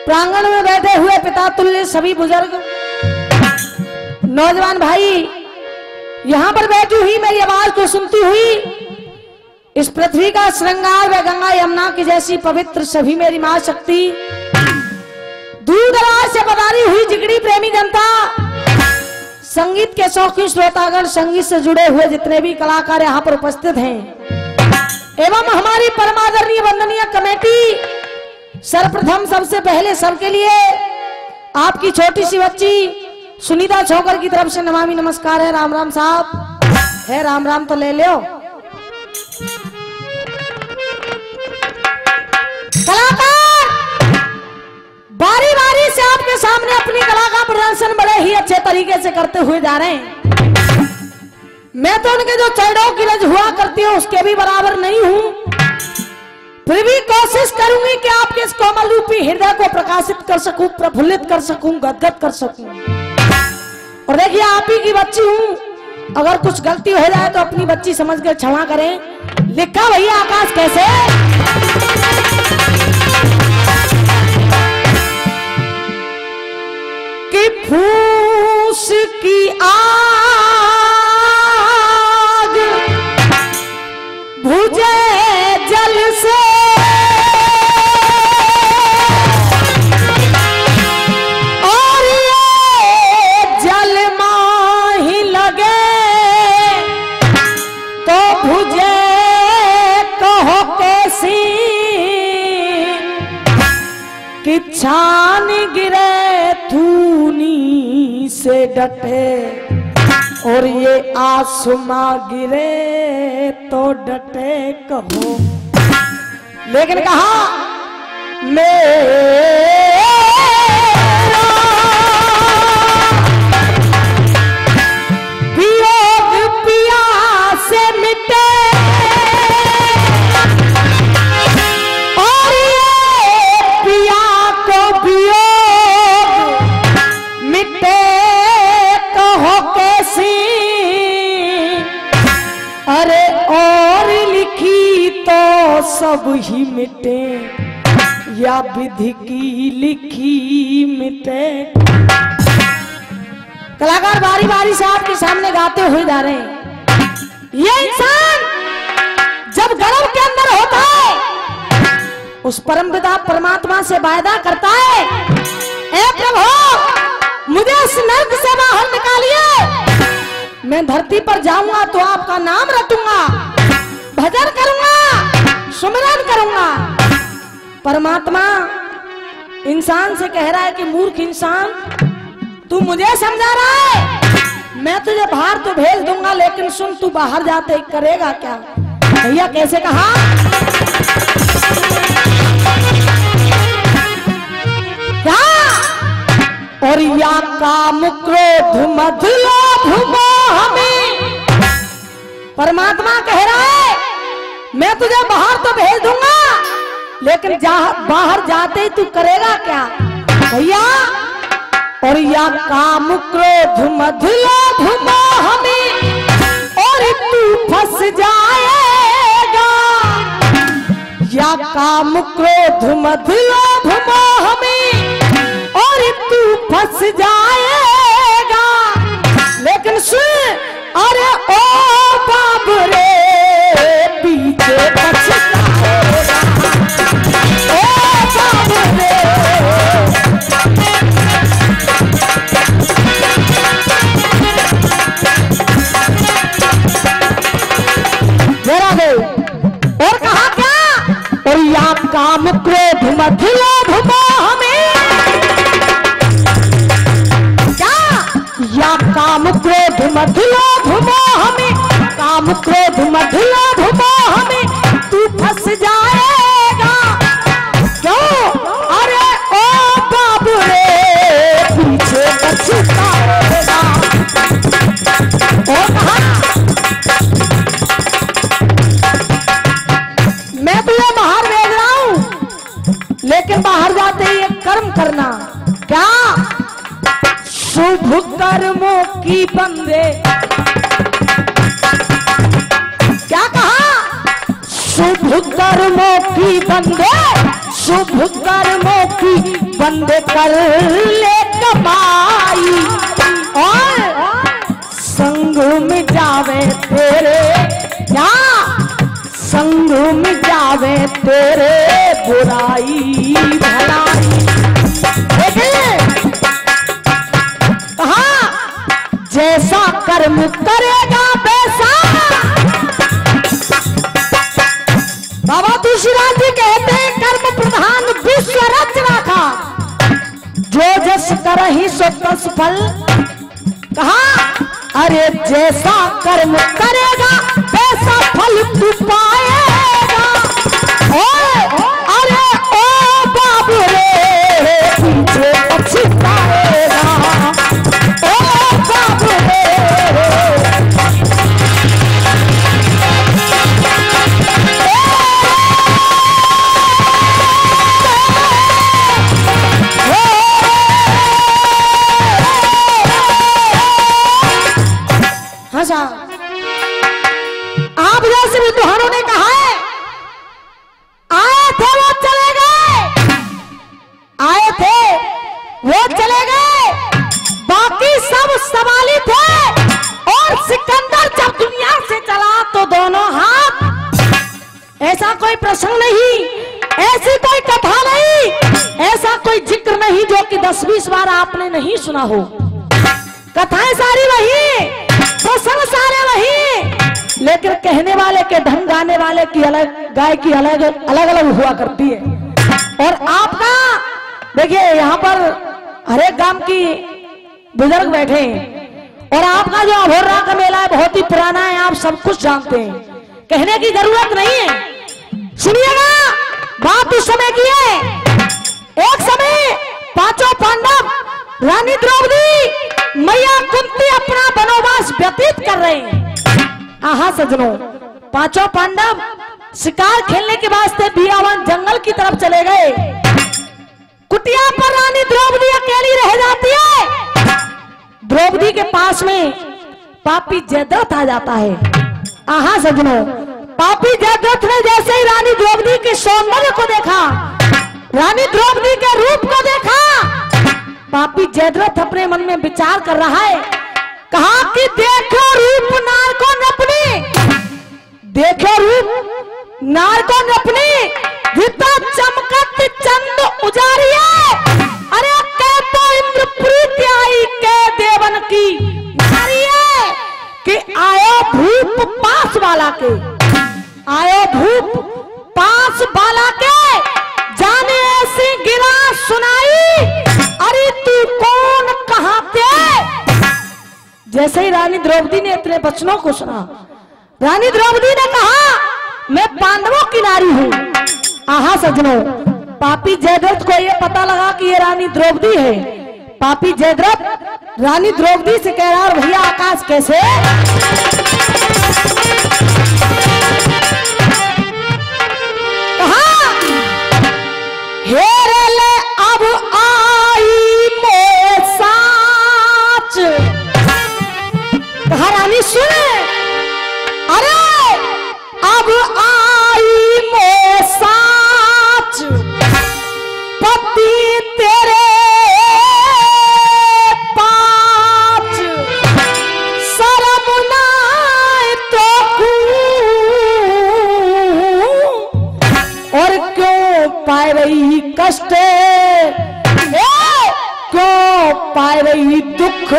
प्रांगण में बैठे हुए पिता तुल्य सभी बुजुर्ग, नौजवान भाई, यहाँ पर बैठी हुई मेरी आवाज को सुनती हुई इस पृथ्वी का श्रृंगार व गंगा यमुना की जैसी पवित्र सभी मेरी मां शक्ति, दूर दराज से पधारी हुई जिगड़ी प्रेमी जनता, संगीत के शौकीन श्रोतागण, संगीत से जुड़े हुए जितने भी कलाकार यहाँ पर उपस्थित हैं, एवं हमारी परमादरणीय वंदनीय कमेटी, सर्वप्रथम सबसे पहले सबके लिए आपकी छोटी सी बच्ची सुनीता छोकर की तरफ से नमामि नमस्कार है। राम राम साहब है, राम राम तो ले लो। कलाकार बारी बारी से आपके सामने अपनी कला का प्रदर्शन बड़े ही अच्छे तरीके से करते हुए जा रहे हैं। मैं तो उनके जो चरणों की रज हुआ करती हूँ उसके भी बराबर नहीं हूं, फिर भी कोशिश करूंगी कि आपके इस कोमल रूपी हृदय को प्रकाशित कर सकूं, प्रफुल्लित कर सकूं, गदगद कर सकूं। और देखिए आप ही की बच्ची हूं, अगर कुछ गलती हो जाए तो अपनी बच्ची समझकर क्षमा करें। लिखा भैया आकाश कैसे कि फूस की आग बुझे जल से, और ये जल माही लगे तो बुझे कहो कैसी, कि छान गिरे धूनी से डटे, और ये आसमां गिरे तो डटे कहो। लेकिन कहा मेरा वियोग पिया से मिटे, और ये पिया को वियोग मिटे कहो कैसी, अरे और लिखी तो सब ही मिटे, या विधि की लिखी मिटे। कलाकार बारी बारी से आपके सामने गाते हुए जा रहे हैं। ये इंसान जब गर्भ के अंदर होता है उस परमपिता परमात्मा से वायदा करता है, ए प्रभु मुझे इस नर्क से बाहर निकालिए, मैं धरती पर जाऊंगा तो आपका नाम रटूंगा, भजन करूंगा, सुमिरन करूंगा। परमात्मा इंसान से कह रहा है कि मूर्ख इंसान, तू मुझे समझा रहा है, मैं तुझे बाहर तो भेज दूंगा, लेकिन सुन तू बाहर जाते करेगा क्या? भैया कैसे कहा, क्या? और या काम क्रोध मद लोभ मोह में, परमात्मा कह रहा है मैं तुझे बाहर तो भेज दूंगा, लेकिन बाहर जाते ही तू करेगा क्या? भैया और या काम क्रोध मद लोभ मोह में, और तू फंस जाएगा, या काम क्रोध मद लोभ मोह में, और तू फंस जाएगा। लेकिन सुन, अरे ओ बाबू रे पीछे पछताएगा, ओ बाबू रे। जरा दे और कहा क्या, और या काम क्रोध मद लोभ मोह में, या काम क्रोध मद लोभ मोह में, काम क्रोध मद लोभ मोह में तू फंस जाएगा। क्यों? अरे ओ बाबू रे पीछे पछताएगा। और कहा मैं तुझे बाहर भेज रहा हूं, लेकिन बाहर जाते ही एक कर्म करना। क्या? शुभ कर्मों की बंदे, क्या कहा? शुभ कर्मों की बंदे, शुभ कर्मों की बंद कर ले कमाई और संग में जावे तेरे, क्या संग में जावे तेरे बुराई भलाई। देखिए कहा जैसा कर्म करेगा वैसा। बाबा तुलसीदास जी कहते हैं कर्म प्रधान विश्व रचना का, जो जस करहि सो तस फल। कहा अरे जैसा कर्म करेगा वैसा फल तू पाएगा। अरे ओ बाबू रे पीछे पछताएगा, ओ बाबू रे। आप जैसे विद्वानों ने कहा है, आए थे वो चले गए, आए थे वो चले गए, बाकी सब सवाली थे। और सिकंदर जब दुनिया से चला तो दोनों हाथ। ऐसा कोई प्रसंग नहीं, ऐसी कोई कथा नहीं, ऐसा कोई जिक्र नहीं जो कि 10-20 बार आपने नहीं सुना हो। कथाएं सारी वही, प्रसंग सारे वही, लेकिन कहने वाले के ढंग, गाने वाले की अलग, गाय की अलग अलग हुआ करती है। और आपका देखिए यहाँ पर हर एक गांव की बुजुर्ग बैठे हैं और आपका जो अभोरा का मेला है बहुत ही पुराना है, आप सब कुछ जानते हैं, कहने की जरूरत नहीं है। सुनिएगा बात उस समय की है, एक समय पांचों पांडव, रानी द्रौपदी, मैया कुंती अपना वनवास व्यतीत कर रहे हैं। आहा सजनों, पांचों पांडव शिकार खेलने के वास्ते बियावन जंगल की तरफ चले गए। कुटिया पर रानी द्रौपदी अकेली रह जाती है। द्रौपदी के पास में पापी जयद्रथ आ जाता है। आहा सजनों, पापी जयद्रथ ने जैसे ही रानी द्रौपदी के सौंदर्य को देखा, रानी द्रौपदी के रूप को देखा, पापी जयद्रथ अपने मन में विचार कर रहा है। कहा कि देखो रूप नार को नपनी, देखो रूप नार को नपनी, जितना चमकत चंद उजारिए। अरे कह तो इंद्र प्रीति आई के देवन की नारी है कि आयो भूप पास वाला के, आयो भूप पास वाला के, जाने ऐसी गिरा सुनाई। अरे तू कौन कहां थे? जैसे ही रानी द्रौपदी ने इतने वचनों को सुना, रानी द्रौपदी ने कहा मैं पांडवों की नारी हूं। आहा सजनों, पापी जयद्रथ को यह पता लगा कि ये रानी द्रौपदी है। पापी जयद्रथ रानी द्रौपदी से कह रहा, भैया आकाश कैसे? कहा हेरे ले अब आई मोह साच। कहा रानी सुन, अरे अब आई मोह साच, पति तेरे पाँच, शर्म नाय तो और क्यों पाए रही कष्ट, क्यों पाए रही दुख,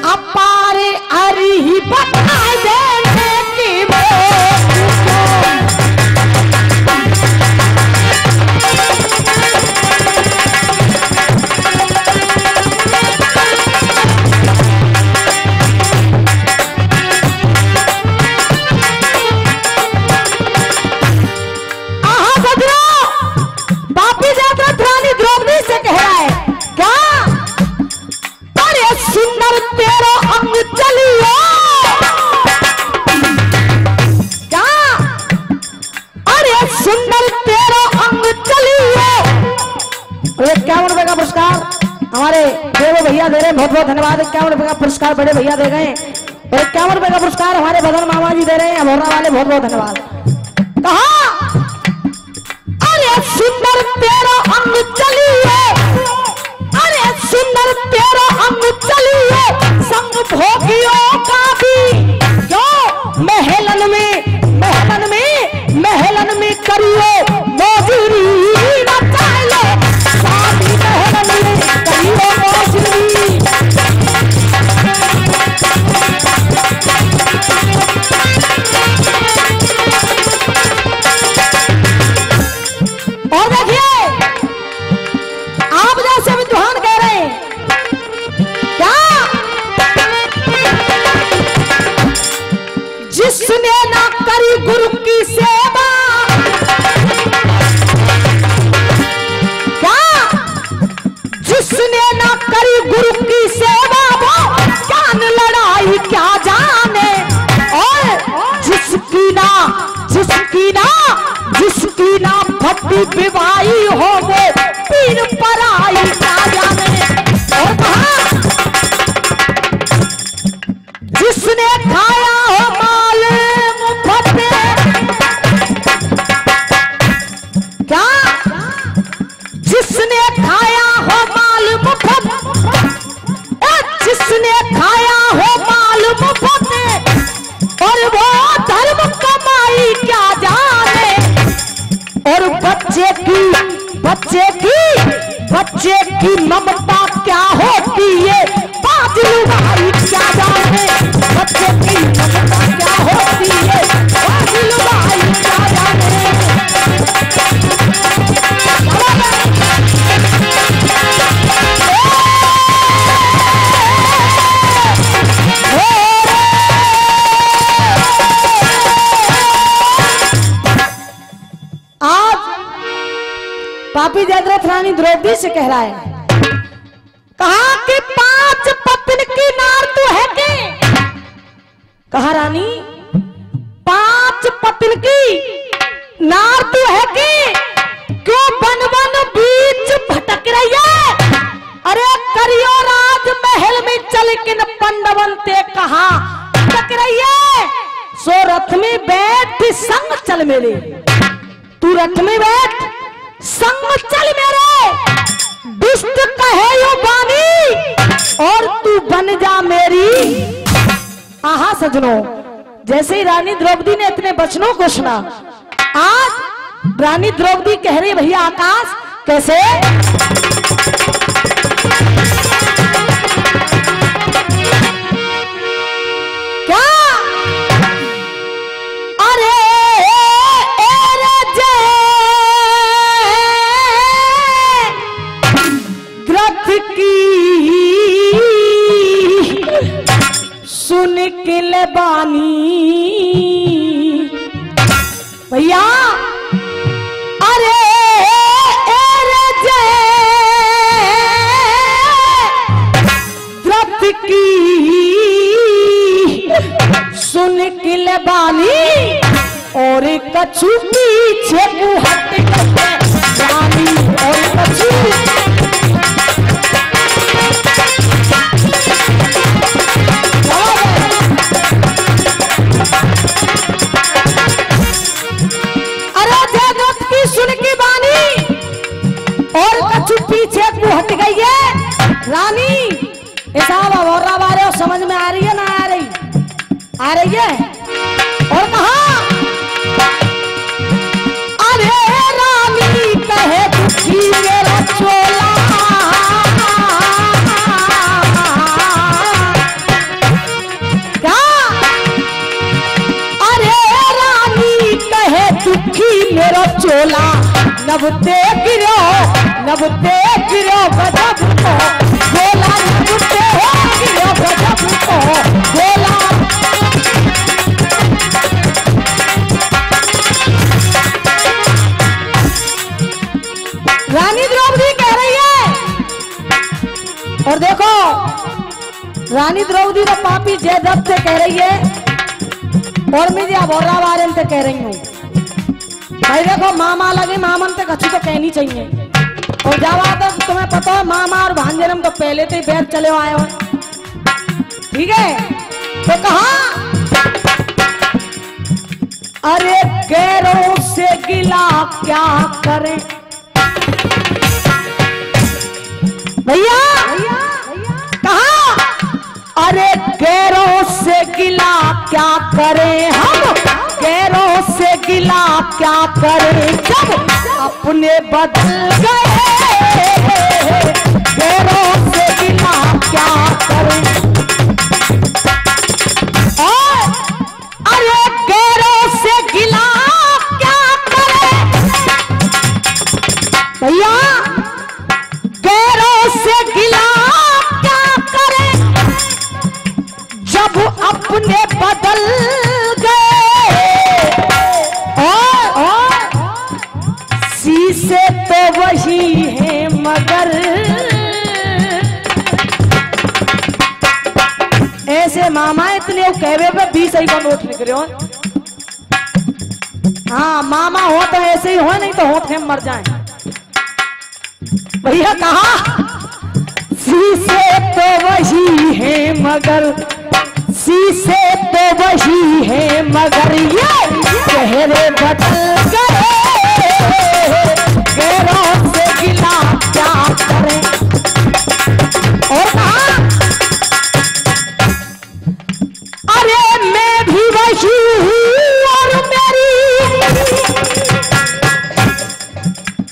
अपारे अरी ही बता देने की वो। पापी जयद्रथ रानी द्रौपदी से कह रहा है, क्या अरे सुंदर तेरा अंग चलियो, क्या अरे सुंदर तेरा अंग चलियो। 51 रुपए का पुरस्कार हमारे देवो भैया दे रहे हैं, बहुत बहुत धन्यवाद। 51 रुपए का पुरस्कार बड़े भैया दे गए और 51 रुपए का पुरस्कार हमारे बदन मामा जी दे रहे हैं, अमोरा वाले, बहुत बहुत धन्यवाद। कहा अरे सुंदर तेरा अंग चलिए, की विवाही हो वो पीर पर आई क्या जाने। और कहा जिसने खाया हो माल मुफ्त में, क्या जिसने खाया हो माल मुफ्त, जिसने खाया हो माल मुफ्त और वो धर्म कमाई क्या जाने। और बच्चे की ममता क्या होती है बादल भाई क्या जाने। बच्चे की ममता क्या होती है बादल भाई क्या जाने। आज पापी जयद्रथ रानी द्रौपदी से कह रहा है, कहा कि 5 पत्न की नार तू है के। कहा रानी 5 पत्न की नार तू है के, क्यों बन बन बीच भटक रही है। अरे करियो राज महल में चल किन पंडवन ते कहा भटक रही है। सो रथ में बैठ संग चल मेरे, तू रथ में बैठ संग चल मेरे। दुष्ट कहे यो बानी और तू बन जा मेरी। आहा सजनों, जैसे ही रानी द्रौपदी ने इतने वचनों को सुना, आज रानी द्रौपदी कह रही भैया आकाश कैसे। क्या अरे सुन के बानी भैया, अरे द्रथ की सुन के बानी और कछु पीछे हट रानी और कछु। पीछे तू हट गई है रानी। हिसाब और बारे समझ में आ रही है ना आ रही? आ रही है। और कहा अरे रानी कहे दुखी मेरा चोला, क्या अरे रानी कहे दुखी मेरा चोला। नबते गिरो गजब को गोला, नबते गिरो गजब को गोला। रानी द्रौपदी कह रही है। और देखो रानी द्रौपदी तो पापी जयद्रथ से कह रही है और मैं अब और बारे में कह रही हूँ। भाई देखो मामा लगे मामन तक अच्छी तो कहनी चाहिए। और जब आता तुम्हें पता है मामा और भांजनम तो पहले से ही बैठ चले आए हो, ठीक है। तो कहा अरे गैरों से गिला क्या करें भैया। कहा अरे गैरों से गिला क्या करें हम, गैरों से गिला क्या करें जब अपने बदल गए। गैरों से गिला क्या करें, अरे गैरों से गिला क्या करें भैया। गैरों से गिला क्या करें जब अपने बदल शीशे तो वही है मगर। ऐसे मामा इतने कहवे पे 20 का नोट लिख रहे हो। हाँ मामा हो तो ऐसे ही हो, नहीं तो होठ में मर जाए। भैया कहा शीशे तो वही है मगर, शीशे तो वही है मगर ये चेहरे बदल गए, गैरों से गिला क्या करें। और कहा अरे मैं भी वही हूँ और मेरी,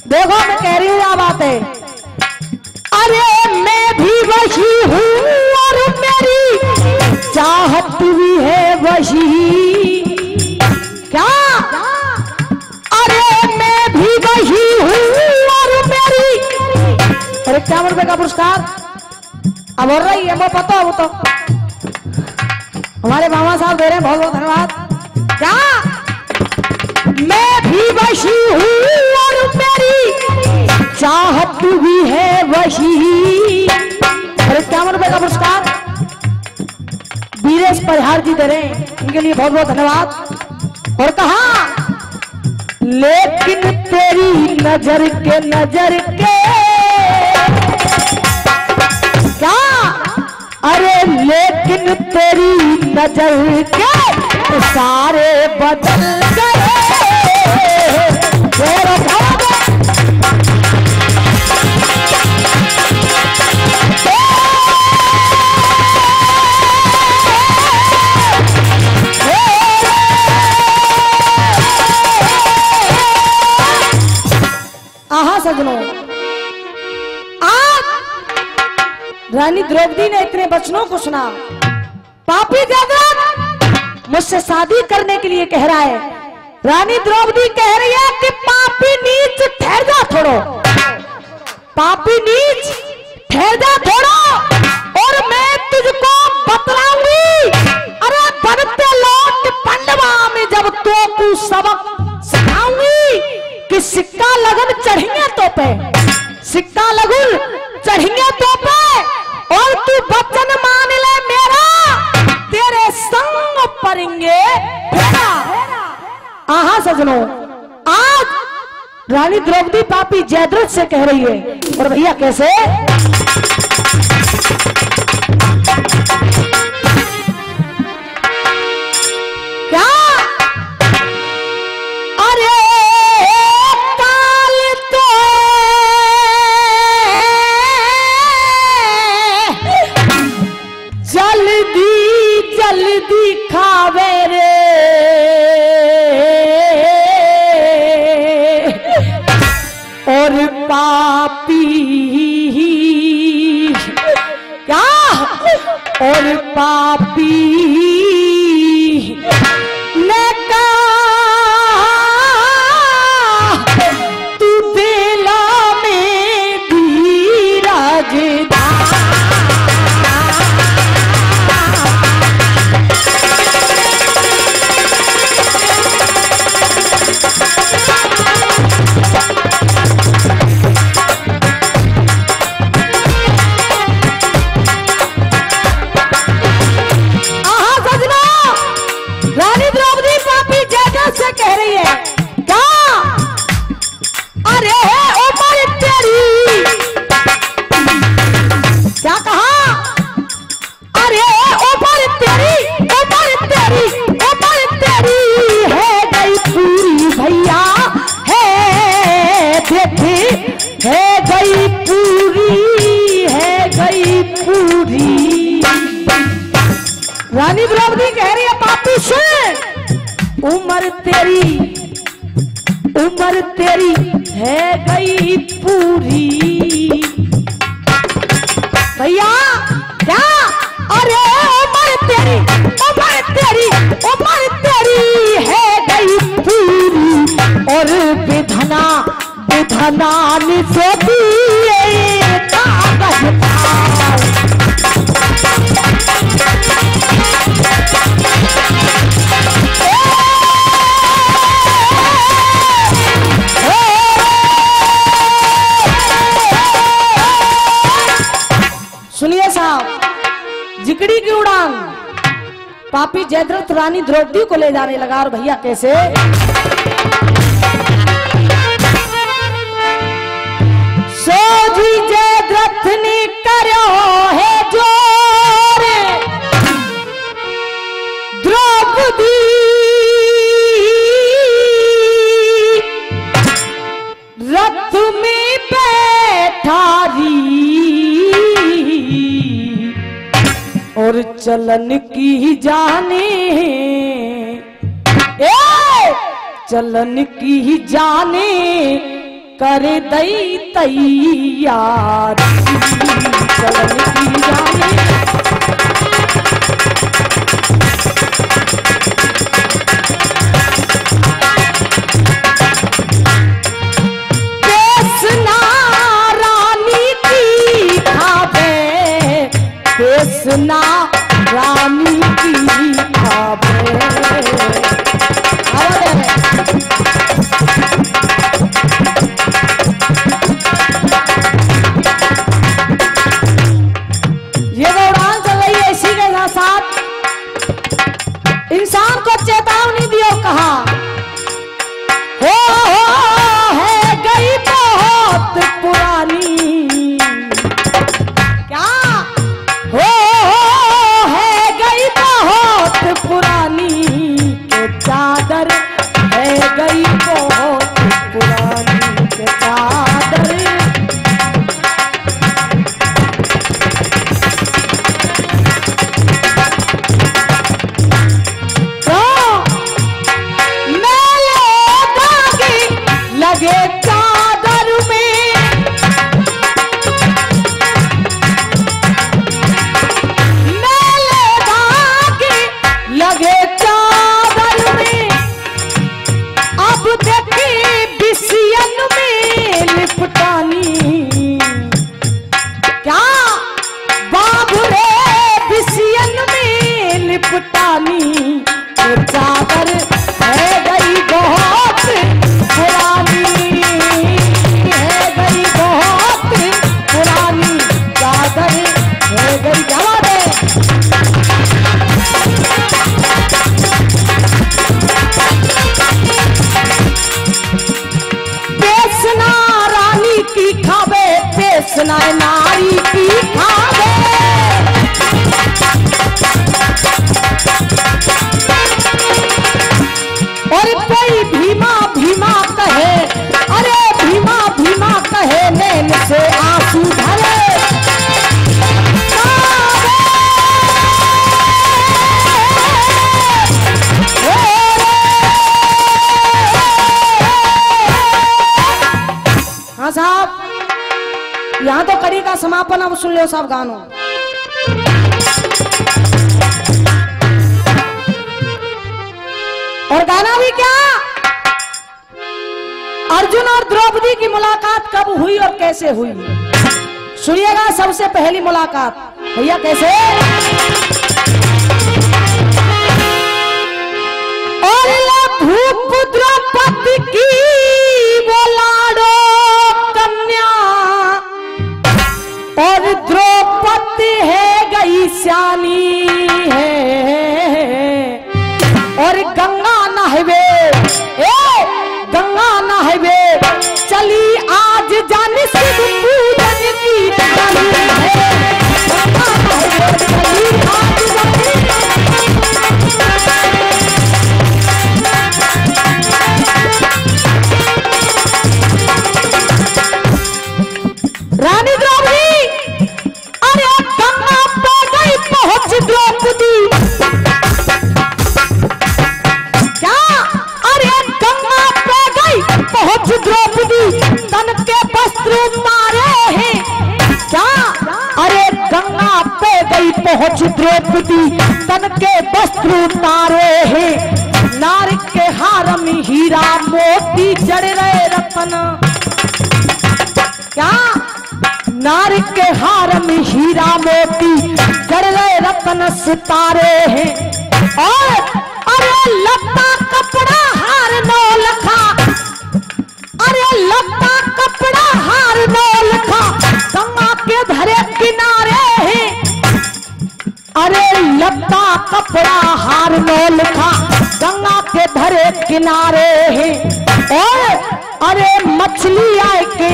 देखो मैं कह रही हूँ क्या बात है। अरे मैं भी वही हूँ और मेरी चाहत भी है वही। क्या? अरे मैं भी वही हूँ और मेरी, अरे 51 रुपए का पुरस्कार अब हो रही है, वो पता हो तो हमारे मामा साहब दे रहे हैं, बहुत बहुत धन्यवाद। क्या? मैं भी वही हूँ और मेरी चाहत भी है वही। अरे 51 रुपए का पुरस्कार वीरेश परिहार जी दे रहे हैं, उनके लिए बहुत बहुत धन्यवाद। और कहा लेकिन तेरी नजर के क्या? अरे लेकिन तेरी नजर के सारे बदल गए। आहा सजनों, आज रानी द्रौपदी ने इतने वचनों को सुना। पापी जयद्रथ मुझसे शादी करने के लिए कह रहा है। रानी द्रौपदी कह रही है कि पापी नीच ठहर जा थोड़ो, पापी नीच ठहर जा थोड़ो, और मैं तुझको बतलाऊंगी। अरे बनते लौट पंडवा में जब तो तू सबक सिखाऊंगी कि सिक्का लगन चढ़ेंगे तो पे, सिक्का लगन चढ़ेंगे तो पे, और तू वचन मान ले मेरा, तेरे संग परेंगे फेरा। आहा सजनों, आज रानी द्रौपदी पापी जयद्रथ से कह रही है। और भैया कैसे? क्या? अरे काल तो जल्दी जल्दी खावे रे, और पापी क्या? और पापी ने कहा तू बेला में भी राजधानी। रानी द्रौपदी पापी जयद्रथ से कह रही है क्या? अरे उम्र तेरी, क्या कहा? अरे उम्र तेरी, उम्र तेरी, उम्र तेरी है गई पूरी भैया, है देखी है गई पूरी, है गई पूरी। रानी द्रौपदी कह रही है पापी से उम्र तेरी है गई पूरी। भैया क्या? अरे उम्र तेरी, उम्र तेरी, उम्र तेरी है गई पूरी, और विधना विधना से दिए कागज सुनिए साहब, जिकड़ी की उड़ान पापी जयद्रथ रानी द्रौपदी को ले जाने लगा। और भैया कैसे? सोझी जे द्रथनी करो है जोर द्रौपदी रथ में बैठारी और चलन की जाने चलन की जाने कर दई तैयार चलन की जाने बेसना रानी की खाबे बेसना रानी की खाबे इंसान को चेतावनी दियो कहा हो है गई बहुत पुरानी क्या हो है गई बहुत पुरानी के चादर है गई बहुत पुरानी के चादर लगे चादर में मेले धागे लगे चादर में अब देखी बिसियन में लिपटानी क्या बाबू रे बिसियन में लिपटानी तो चादर है गई बहुत पुरानी है गई बहुत पुरानी चादर है गई जवाब बेसना रानी की खावे बेसना नारी की खावे और कोई भीमा भीमा कहे अरे भीमा भीमा कहे नैन से आंसू धरे हाँ साहब यहाँ तो कड़ी का समापन अब सुन लो साहब गानों और गाना भी क्या अर्जुन और द्रौपदी की मुलाकात कब हुई और कैसे हुई सुनिएगा। सबसे पहली मुलाकात भैया कैसे और भूप द्रौपदी की वो लाडो कन्या और द्रौपदी है गई सियानी है और गंगा नहवे गंगा नहवे चली आज जानी सिद्ध पूजन की चली है गंगा नहवे चली आज जानी रानी द्रौपदी अरे गंगा पे गई पहुंच द्रौपदी पहुंच द्रौपदी तन के वस्त्र उतारे हैं क्या अरे गंगा पे गई पहुंच द्रौपदी तन के वस्त्र उतारे हैं नार के हार में हीरा मोती जड़ रहे रतन क्या नार के हार में हीरा मोती जड़ रहे रतन सितारे हैं और अरे लता कपड़ा हार नौ लखा अरे लता कपड़ा हार मोल खा गंगा के धरे किनारे है अरे लता कपड़ा हार मोल खा गंगा के धरे किनारे है। और अरे मछली आए के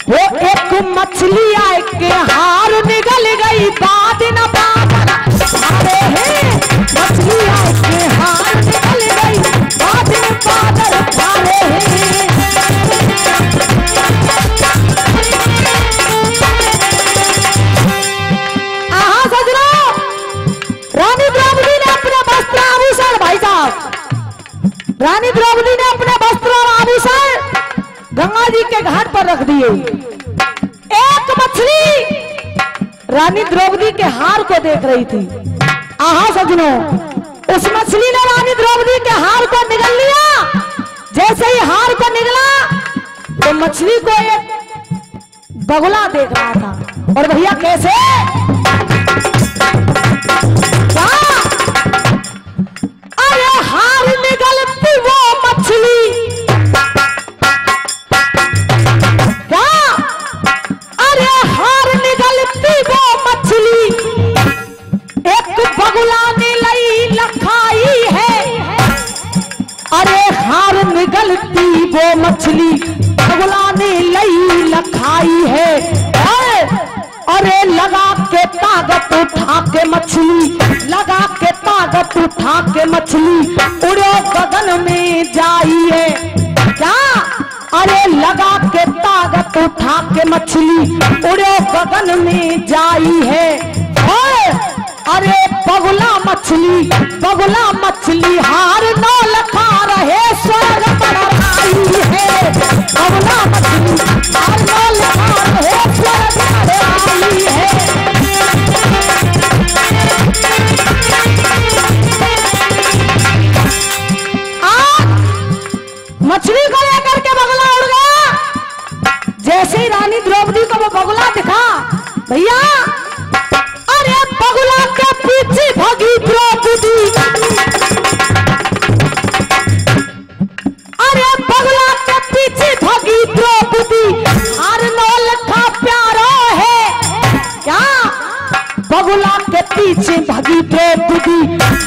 वो एक मछली आए के हार निकल गई बाद न बादल थारे है। मछली आए के हार निकल गई बाद न बादल थारे है। आहा सजनों, रानी द्रौपदी ने अपने वस्त्र आभूषण, भाई साहब, रानी द्रौपदी ने अपने वस्त्र और आभूषण गंगा जी के घाट पर रख दिए। एक मछली रानी द्रौपदी के हार को देख रही थी। आहा सजनों, उस मछली ने रानी द्रौपदी के हार को निगल लिया। जैसे ही हार को निगला तो मछली को एक बगुला देख रहा था। और भैया कैसे, अरे हार निगलती वो मछली, क्या, अरे हार निगलती वो मछली एक बगुला ने लई लखाई है। अरे हार निगलती वो मछली बगुला ने लई लखाई है। अरे लगा के ताकत उठा के मछली, लगा के ताकत उठा के मछली उड़ो गगन में जाई है। क्या, अरे लगा के ताकत उठा के मछली उड़ो गगन में जाई है। अरे बगुला मछली हार नौ लखा रहे स्वर्ग पर आई है। बगुला मछली हार नौ लखा रहे स्वर्ग पर आई है। मछली को लेकर के बगुला उड़ गया। जैसे ही रानी द्रौपदी को वो बगुला दिखा, भैया अरे बगुला के पीछे भागी द्रौपदी, अरे बगुला के पीछे भागी द्रौपदी हार नौ लखा प्यारो है। क्या, बगुला के पीछे भागी द्रौपदी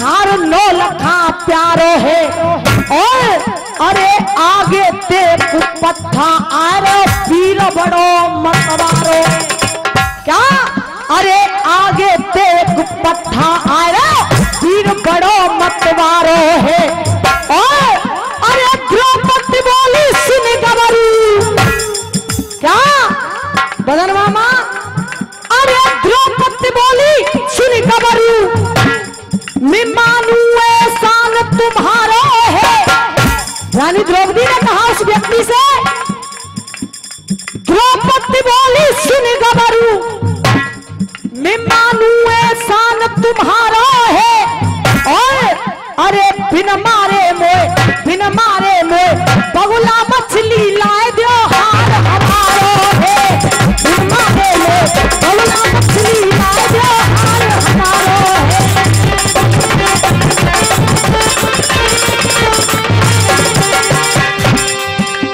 हार नौ लखा प्यारो है। और अरे आगे देख पट्ठा आरो वीर बड़ो मतवारो। क्या, अरे आगे देख पट्ठा आरो वीर बड़ो मतवारो है। और अरे द्रौपदी बोली सुन गबरू, क्या बदन मामा, अरे द्रौपदी बोली सुन गबरू मैं मानू एहसान तुम्हारा है। रानी द्रौपदी ने कहा उस व्यक्ति से, द्रौपदी बोली सुन गबरू मैं मानू एहसान तुम्हारा है। और अरे बिन मारे मोए बगुला मछली लाए दो हार हमारो है। बिन मारे मोए बगुला मछली लाए दो हार हमारो है।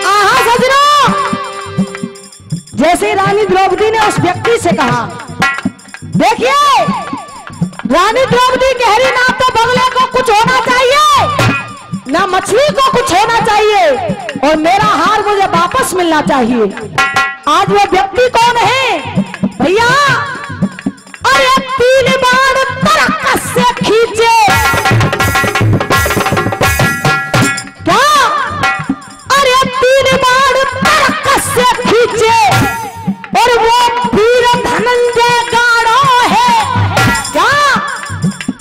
आहा सजनों, जैसे रानी द्रौपदी ने उस व्यक्ति से कहा, देखिए रानी द्रौपदी कह रही ना तो बगुले को कुछ होना चाहिए ना मछली को कुछ होना चाहिए और मेरा हार मुझे वापस मिलना चाहिए। आज वो व्यक्ति कौन है भैया, अरे 3 बार तरकस से खींचे। क्या, अरे 3 बार तरकस से खींचे और वो वीर धनंजय गाड़ो है। क्या,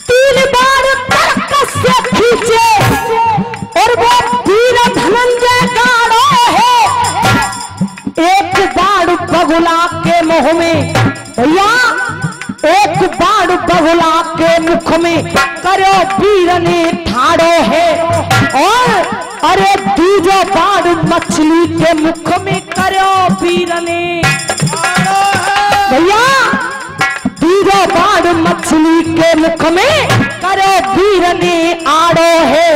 3 बार तरकस से खींचे और वो वीर धनंजय गाड़ो है। एक बाड़ बगुला के मुंह में भैया, एक बाड़ बगुला के मुख में करो वीर ने ठाड़ो है। और अरे दूजो बाड़ मछली के मुख में करो वीर ने भैया, दूजो बाड़ मछली के मुख में करो वीर ने आड़ो है।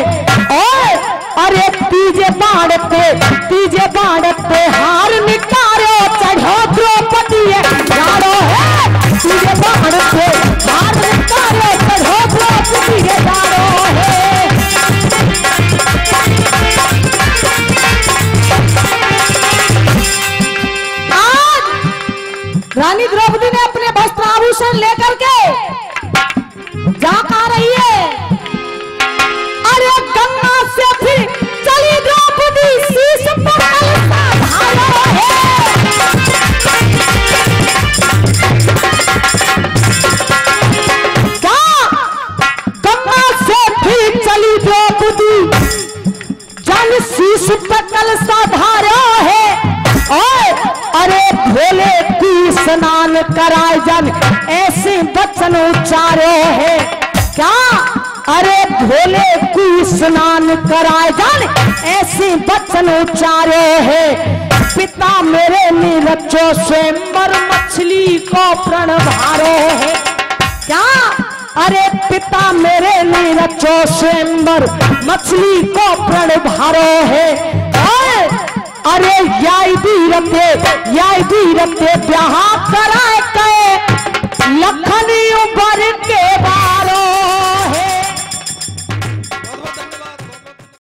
और अरे तीजे बाड़ पे हार निकारो चढ़ो द्रौपदी गाड़ो है। तीजे बाड़ पे हार निकारो चढ़ो द्रौपदी गाड़ो है। रानी द्रौपदी ने अपने वस्त्र आभूषण लेकर के जा पा रही है। अरे गंगा से फिर चली द्रौपदी शीश पर कलशा धारो है। क्या गंगा से फिर चली द्रौपदी जल शीश पर कलशा धारो है। अरे भोले की स्नान कराए जन ऐसे वचन उच्चारे है। क्या अरे भोले की स्नान कराए जन ऐसे वचन उच्चारे है। पिता मेरे ने रचो स्वयंवर मछली को प्रण भारो है। क्या अरे पिता मेरे ने रचो स्वयंवर मछली को प्रण भारो है। अरे याई वीरते ब्याह कराए के लखनी उबर के बाद